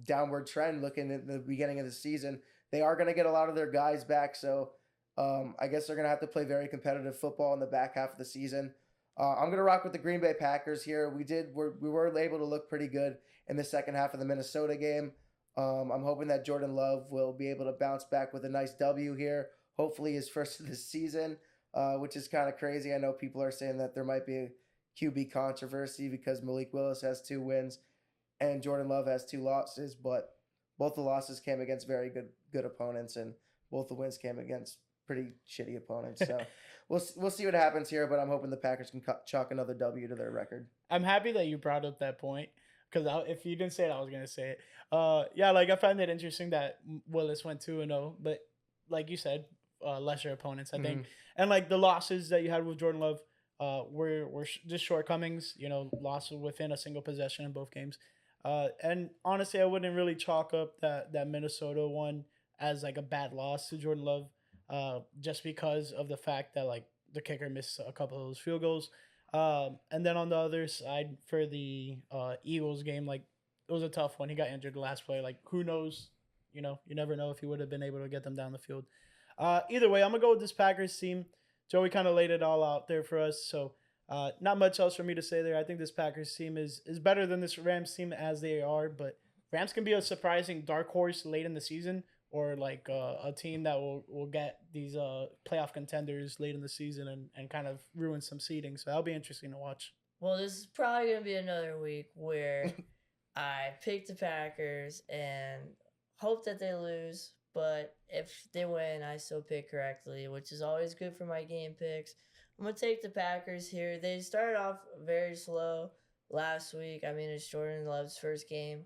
[SPEAKER 2] downward trend looking at the beginning of the season. They are going to get a lot of their guys back, so I guess they're going to have to play very competitive football in the back half of the season. I'm going to rock with the Green Bay Packers here. We were able to look pretty good in the second half of the Minnesota game. I'm hoping that Jordan Love will be able to bounce back with a nice W here. Hopefully his first of the season, which is kind of crazy. I know people are saying that there might be a QB controversy because Malik Willis has 2 wins and Jordan Love has 2 losses, but both the losses came against very good opponents, and both the wins came against pretty shitty opponents. So we'll see what happens here, but I'm hoping the Packers can chalk another W to their record.
[SPEAKER 1] I'm happy that you brought up that point because if you didn't say it, I was going to say it. I find it interesting that Willis went 2-0, but like you said, lesser opponents, I think. And like the losses that you had with Jordan Love were just shortcomings, loss within a single possession in both games. And honestly, I wouldn't really chalk up that Minnesota one as like a bad loss to Jordan Love. Just because of the fact that like the kicker missed a couple of those field goals. And then on the other side for the Eagles game, like it was a tough one. He got injured the last play. Like who knows? You never know if he would have been able to get them down the field. Either way, I'm gonna go with this Packers team. Joey kind of laid it all out there for us. So not much else for me to say there. I think this Packers team is better than this Rams team as they are, but Rams can be a surprising dark horse late in the season. Or like a team that will get these playoff contenders late in the season and kind of ruin some seeding. So that'll be interesting to watch.
[SPEAKER 3] Well, this is probably going to be another week where I pick the Packers and hope that they lose. But if they win, I still pick correctly, which is always good for my game picks. I'm going to take the Packers here. They started off very slow last week. I mean, it's Jordan Love's first game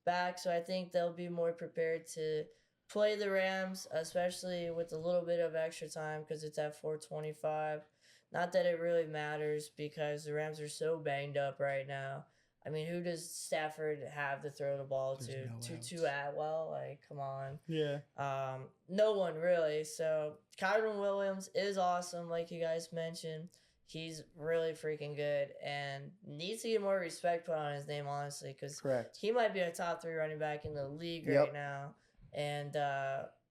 [SPEAKER 3] back, so I think they'll be more prepared to play the Rams, especially with a little bit of extra time because it's at 4:25. Not that it really matters because the Rams are so banged up right now. I mean, who does Stafford have to throw the ball to Atwell? Like, come on.
[SPEAKER 1] Yeah.
[SPEAKER 3] No one really. So Kyron Williams is awesome, like you guys mentioned. He's really freaking good and needs to get more respect put on his name, honestly, because he might be a top 3 running back in the league right now. And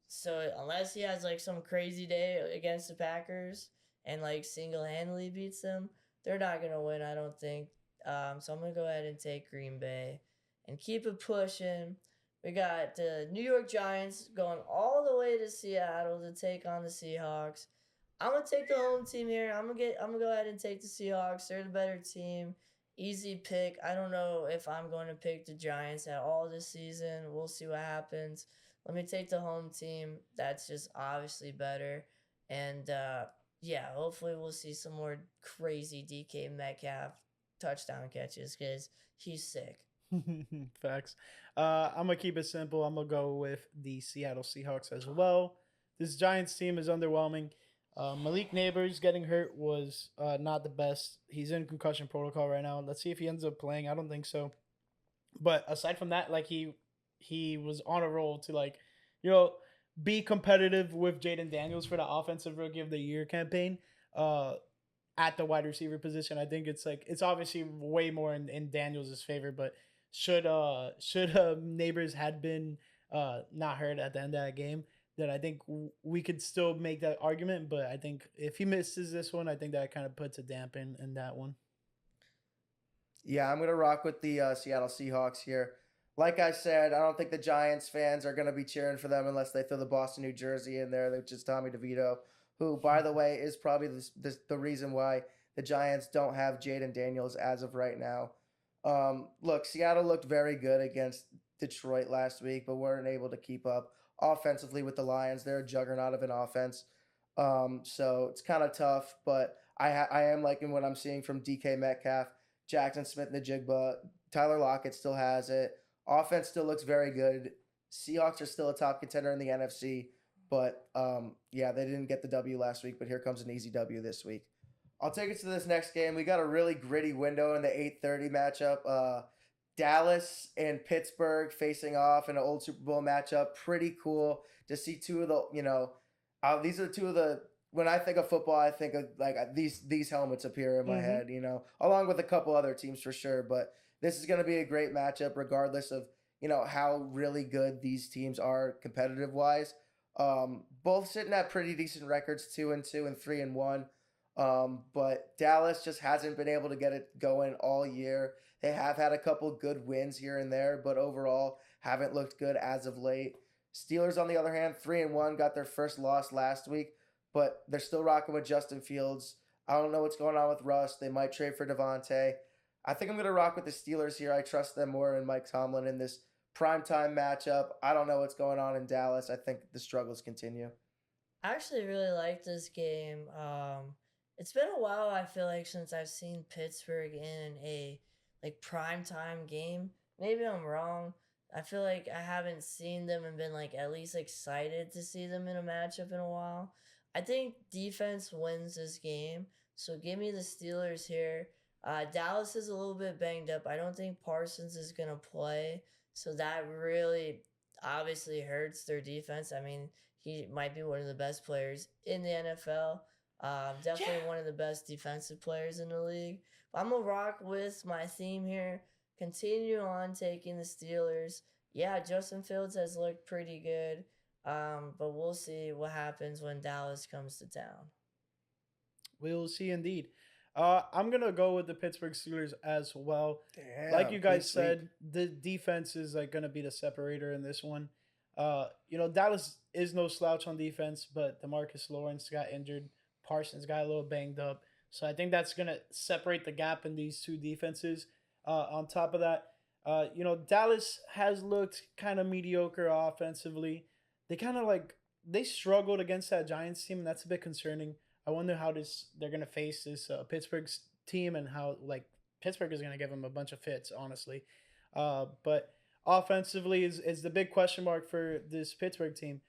[SPEAKER 3] so unless he has like some crazy day against the Packers and like single-handedly beats them, they're not going to win, I don't think. So I'm going to go ahead and take Green Bay and keep it pushing. We got the New York Giants going all the way to Seattle to take on the Seahawks. I'm going to take the home team here. I'm going to go ahead and take the Seahawks. They're the better team. Easy pick. I don't know if I'm going to pick the Giants at all this season. We'll see what happens. let me take the home team. That's just obviously better. And yeah, hopefully we'll see some more crazy DK Metcalf touchdown catches because he's sick.
[SPEAKER 1] Facts. I'm gonna keep it simple. I'm gonna go with the Seattle Seahawks as well. This Giants team is underwhelming. Malik Neighbors getting hurt was not the best. He's in concussion protocol right now. Let's see if he ends up playing. I don't think so. But aside from that, like he was on a roll to like, you know, be competitive with Jaden Daniels for the Offensive Rookie of the Year campaign. At the wide receiver position, I think it's obviously way more in Daniels' favor, but should Neighbors had been not hurt at the end of that game, then I think we could still make that argument. But I think if he misses this one, I think that kind of puts a dampen in that one.
[SPEAKER 2] Yeah, I'm gonna rock with the Seattle Seahawks here. Like I said, I don't think the Giants fans are gonna be cheering for them unless they throw the Boston, New Jersey in there, which is Tommy DeVito, who, by the way, is probably the reason why the Giants don't have Jaden Daniels as of right now. Look, Seattle looked very good against Detroit last week, but weren't able to keep up offensively with the Lions. They're a juggernaut of an offense. So it's kind of tough, but I am liking what I'm seeing from DK Metcalf, Jackson Smith-Njigba. Tyler Lockett still has it. Offense still looks very good. Seahawks are still a top contender in the NFC, but yeah, they didn't get the W last week, but here comes an easy W this week. I'll take it to this next game. We got a really gritty window in the 8:30 matchup. Dallas and Pittsburgh facing off in an old Super Bowl matchup. Pretty cool to see two of the, these are two of the, when I think of football, I think of like these helmets appear in my head, along with a couple other teams for sure. But this is going to be a great matchup regardless of, how really good these teams are competitive wise. Both sitting at pretty decent records, 2-2 and 3-1. But Dallas just hasn't been able to get it going all year. They have had a couple good wins here and there, but overall haven't looked good as of late. Steelers, on the other hand, 3-1, got their first loss last week, but they're still rocking with Justin Fields. I don't know what's going on with Russ. They might trade for Devontae. I think I'm going to rock with the Steelers here. I trust them more in Mike Tomlin in this primetime matchup. I don't know what's going on in Dallas. I think the struggles continue.
[SPEAKER 3] I actually really like this game. It's been a while, I feel like, since I've seen Pittsburgh in a primetime game. Maybe I'm wrong. I feel like I haven't seen them and been at least excited to see them in a matchup in a while. I think defense wins this game, so give me the Steelers here. Dallas is a little bit banged up. I don't think Parsons is going to play, so that really obviously hurts their defense. I mean, he might be one of the best players in the NFL. Definitely one of the best defensive players in the league. I'm going to rock with my theme here. Continue on taking the Steelers. Yeah, Justin Fields has looked pretty good, but we'll see what happens when Dallas comes to town.
[SPEAKER 1] We'll see indeed. I'm going to go with the Pittsburgh Steelers as well.
[SPEAKER 2] Damn,
[SPEAKER 1] like you guys said, the defense is going to be the separator in this one. Dallas is no slouch on defense, but DeMarcus Lawrence got injured. Parsons got a little banged up. So I think that's going to separate the gap in these two defenses. On top of that, Dallas has looked kind of mediocre offensively. They kind of they struggled against that Giants team, and that's a bit concerning. I wonder how they're going to face this Pittsburgh's team and how Pittsburgh is going to give them a bunch of fits, honestly. But offensively is the big question mark for this Pittsburgh team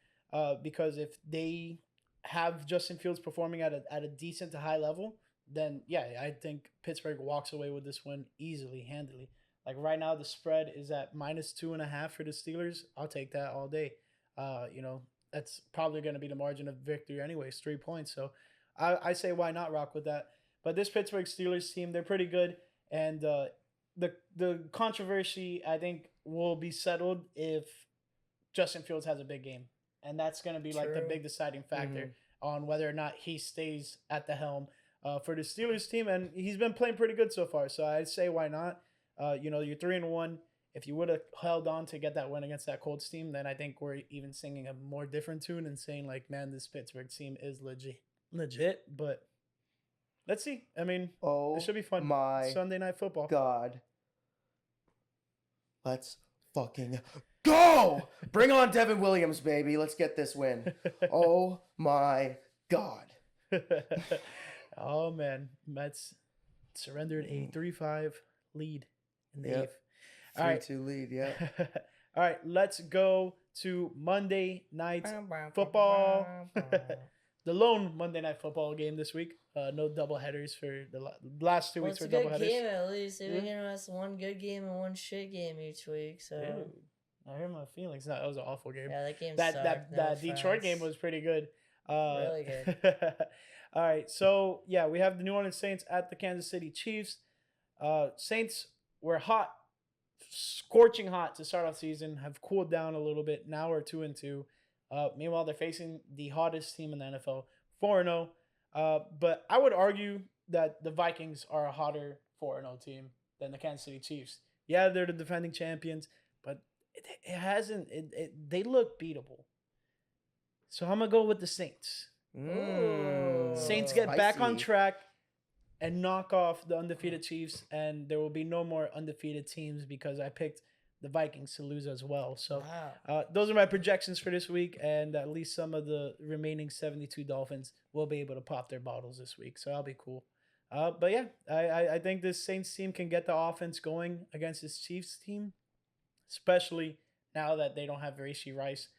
[SPEAKER 1] because if they have Justin Fields performing at a decent to high level, then yeah, I think Pittsburgh walks away with this win easily, handily. Like right now, the spread is at -2.5 for the Steelers. I'll take that all day. That's probably going to be the margin of victory anyways, 3 points. So I say why not rock with that. But this Pittsburgh Steelers team, they're pretty good. And the controversy, I think, will be settled if Justin Fields has a big game. And that's going to be the big deciding factor on whether or not he stays at the helm for the Steelers team. And he's been playing pretty good so far. So I'd say why not? You're 3-1. If you would have held on to get that win against that Colts team, then I think we're even singing a more different tune and saying man, this Pittsburgh team is legit. But let's see. I mean, it should be fun.
[SPEAKER 2] My
[SPEAKER 1] Sunday Night Football.
[SPEAKER 2] God. Let's fucking go. Bring on Devin Williams, baby. Let's get this win. Oh, my God.
[SPEAKER 1] Oh, man. Mets surrendered a 3-5 lead in the eighth. All right.
[SPEAKER 2] 3-2 lead, yeah.
[SPEAKER 1] All right, let's go to Monday Night Football. The lone Monday Night Football game this week. No doubleheaders for the last 2 weeks.
[SPEAKER 3] It's
[SPEAKER 1] For
[SPEAKER 3] a good
[SPEAKER 1] doubleheaders.
[SPEAKER 3] game at least. They've been giving us one good game and one shit game each week. So
[SPEAKER 1] Dude, I heard my feelings. No, that was an awful game.
[SPEAKER 3] yeah, that game
[SPEAKER 1] That
[SPEAKER 3] sucked.
[SPEAKER 1] that Detroit game was pretty good.
[SPEAKER 3] Really good.
[SPEAKER 1] All right, so yeah, we have the New Orleans Saints at the Kansas City Chiefs. Saints were hot, scorching hot to start off season. Have cooled down a little bit. Now we're 2-2. Meanwhile, they're facing the hottest team in the NFL, 4-0. But I would argue that the Vikings are a hotter 4-0 team than the Kansas City Chiefs. Yeah, they're the defending champions, but it hasn't. They look beatable. So I'm gonna go with the Saints. Saints get back on track and knock off the undefeated Chiefs, and there will be no more undefeated teams because I picked the Vikings to lose as well. So those are my projections for this week, and at least some of the remaining 72 Dolphins will be able to pop their bottles this week. So that'll be cool. But yeah, I think this Saints team can get the offense going against this Chiefs team, especially now that they don't have Rashee Rice.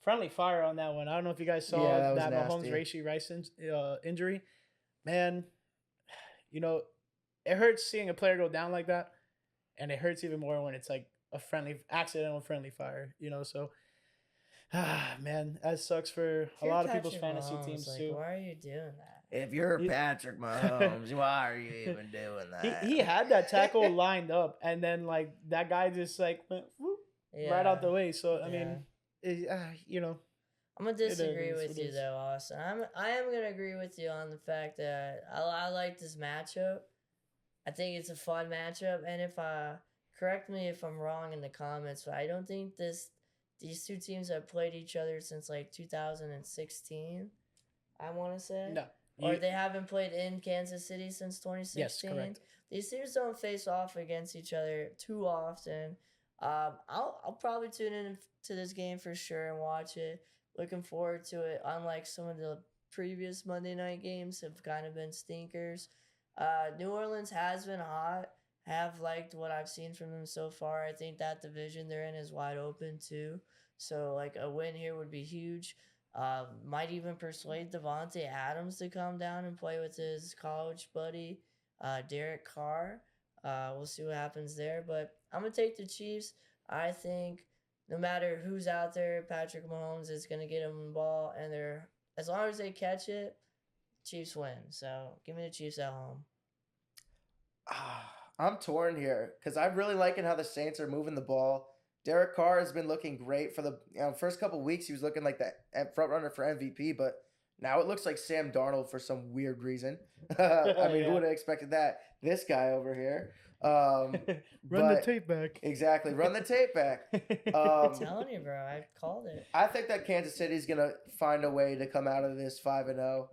[SPEAKER 1] Friendly fire on that one. I don't know if you guys saw that Mahomes Rashee Rice injury. Man, you know, it hurts seeing a player go down like that, and it hurts even more when it's like a accidental friendly fire, you know. So, man, that sucks for a lot of people's fantasy teams too.
[SPEAKER 3] Why are you doing that?
[SPEAKER 2] If you're Patrick Mahomes, why are you even doing that?
[SPEAKER 1] He had that tackle lined up, and then like that guy just like went whoop, right out the way. So I mean, you know.
[SPEAKER 3] I'm gonna disagree with you though, Austin. I am gonna agree with you on the fact that I like this matchup. I think it's a fun matchup, and correct me if I'm wrong in the comments, but I don't think these two teams have played each other since like 2016. I want to say
[SPEAKER 1] no,
[SPEAKER 3] or they haven't played in Kansas City since 2016.
[SPEAKER 1] Yes, correct.
[SPEAKER 3] These teams don't face off against each other too often. I'll probably tune in to this game for sure and watch it. Looking forward to it. Unlike some of the previous Monday night games have kind of been stinkers. New Orleans has been hot. Have liked what I've seen from them so far. I think that division they're in is wide open too. So like a win here would be huge. Might even persuade Devontae Adams to come down and play with his college buddy, Derek Carr. We'll see what happens there. But I'm going to take the Chiefs. I think no matter who's out there, Patrick Mahomes is going to get him the ball. And as long as they catch it, Chiefs win. So give me the Chiefs at home.
[SPEAKER 2] I'm torn here because I'm really liking how the Saints are moving the ball. Derek Carr has been looking great for the first couple of weeks. He was looking like the front runner for MVP, but now it looks like Sam Darnold for some weird reason. I mean, who would have expected that? This guy over here.
[SPEAKER 1] Run the tape back.
[SPEAKER 2] Exactly. Run the tape back.
[SPEAKER 3] I'm telling you, bro. I called it.
[SPEAKER 2] I think that Kansas City's going to find a way to come out of this 5-0.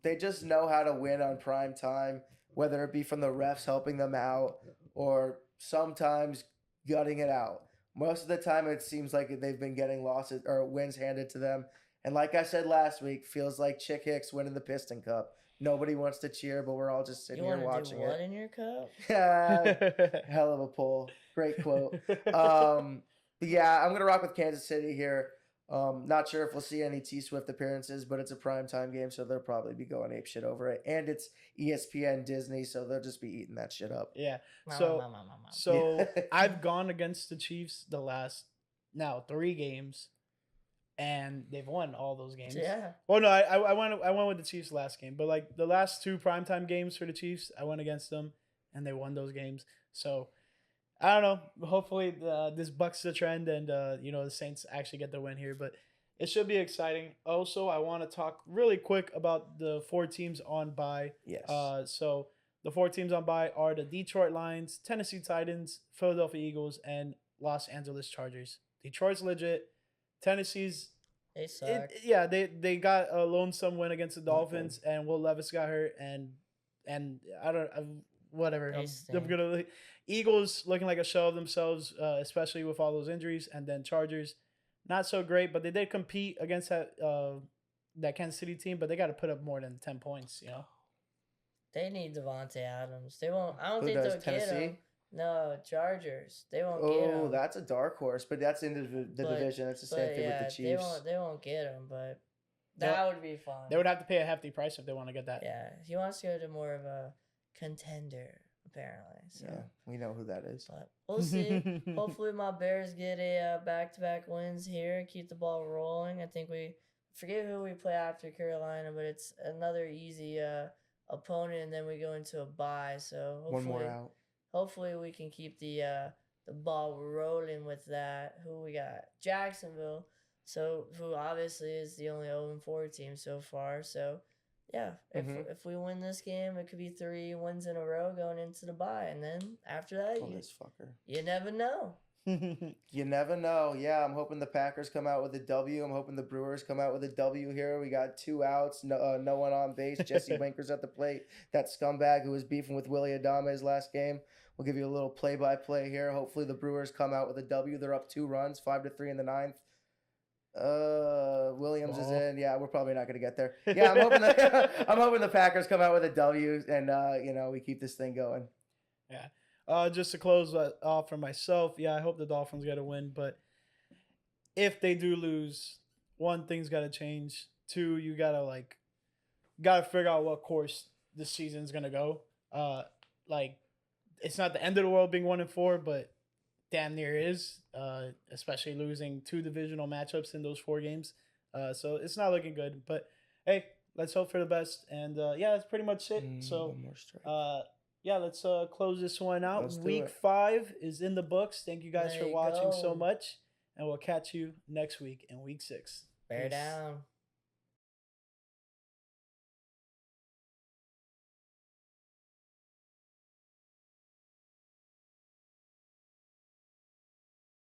[SPEAKER 2] They just know how to win on prime time, whether it be from the refs helping them out or sometimes gutting it out. Most of the time, it seems like they've been getting losses or wins handed to them. And like I said last week, feels like Chick Hicks winning the Piston Cup. Nobody wants to cheer, but we're all just sitting here watching
[SPEAKER 3] what in your cup?
[SPEAKER 2] Hell of a pull. Great quote. But yeah, I'm going to rock with Kansas City here. Not sure if we'll see any T-Swift appearances, but it's a primetime game, so they'll probably be going apeshit over it. And it's ESPN Disney, so they'll just be eating that shit up.
[SPEAKER 1] Yeah. So I've gone against the Chiefs the last 3 games, and they've won all those games.
[SPEAKER 3] Yeah.
[SPEAKER 1] Well, no, I went with the Chiefs last game, but like the last 2 primetime games for the Chiefs, I went against them, and they won those games. So I don't know. Hopefully, this bucks the trend, and the Saints actually get the win here. But it should be exciting. Also, I want to talk really quick about the 4 teams on bye.
[SPEAKER 2] Yes.
[SPEAKER 1] So the 4 teams on bye are the Detroit Lions, Tennessee Titans, Philadelphia Eagles, and Los Angeles Chargers. Detroit's legit. Tennessee's
[SPEAKER 3] they suck.
[SPEAKER 1] They got a lonesome win against the Dolphins, and Will Levis got hurt, and whatever.
[SPEAKER 3] They
[SPEAKER 1] I'm
[SPEAKER 3] stink.
[SPEAKER 1] gonna Eagles looking like a shell of themselves, especially with all those injuries, and then Chargers not so great, but they did compete against that Kansas City team, but they got to put up more than 10 points, you know.
[SPEAKER 3] They need Devontae Adams. They won't. I don't
[SPEAKER 2] Who
[SPEAKER 3] think
[SPEAKER 2] does,
[SPEAKER 3] they'll get
[SPEAKER 2] Tennessee?
[SPEAKER 3] him. No, Chargers. They won't get him.
[SPEAKER 2] Oh, that's a dark horse, but that's in the
[SPEAKER 3] But-
[SPEAKER 2] division. It's the same
[SPEAKER 3] But
[SPEAKER 2] thing
[SPEAKER 3] yeah,
[SPEAKER 2] with the Chiefs.
[SPEAKER 3] They won't get him. But
[SPEAKER 1] They
[SPEAKER 3] that
[SPEAKER 1] don't-
[SPEAKER 3] would be fun.
[SPEAKER 1] They would have to pay a hefty price if they want to get that.
[SPEAKER 3] Yeah, he wants to go to more of a contender apparently. So,
[SPEAKER 2] Yeah, we know who that is.
[SPEAKER 3] but we'll see. Hopefully, my Bears get a back-to-back wins here and keep the ball rolling. I think we forget who we play after Carolina, but it's another easy opponent, and then we go into a bye. So
[SPEAKER 2] One more
[SPEAKER 3] hopefully,
[SPEAKER 2] out.
[SPEAKER 3] hopefully we can keep the ball rolling with that. Who we got? Jacksonville. So who obviously is the only 0-4 team so far. So yeah, if we win this game, it could be 3 wins in a row going into the bye, and then after that,
[SPEAKER 2] Oh, this fucker.
[SPEAKER 3] you never know.
[SPEAKER 2] You never know. Yeah, I'm hoping the Packers come out with a W. I'm hoping the Brewers come out with a W here. We got 2 outs, no one on base. Jesse Winker's at the plate. That scumbag who was beefing with Willie Adame's last game. We'll give you a little play-by-play here. Hopefully the Brewers come out with a W. They're up 2 runs, 5-3 in the 9th. Williams is in. Yeah, we're probably not going to get there. Yeah, I'm hoping the Packers come out with a W and we keep this thing going.
[SPEAKER 1] Yeah. Just to close off for myself, yeah, I hope the Dolphins get a win. But if they do lose, one thing's got to change. 2, you gotta figure out what course this season's gonna go. It's not the end of the world being 1-4, but damn near is. Especially losing 2 divisional matchups in those 4 games. So it's not looking good. But hey, let's hope for the best. And yeah, that's pretty much it. So
[SPEAKER 2] One more strike.
[SPEAKER 1] yeah, let's close this one out.
[SPEAKER 2] Let's do
[SPEAKER 1] Week
[SPEAKER 2] it.
[SPEAKER 1] 5 is in the books. Thank you guys
[SPEAKER 3] There
[SPEAKER 1] for
[SPEAKER 3] you
[SPEAKER 1] watching
[SPEAKER 3] go.
[SPEAKER 1] so much. And we'll catch you next week in week 6.
[SPEAKER 3] Bear
[SPEAKER 1] Peace.
[SPEAKER 3] down.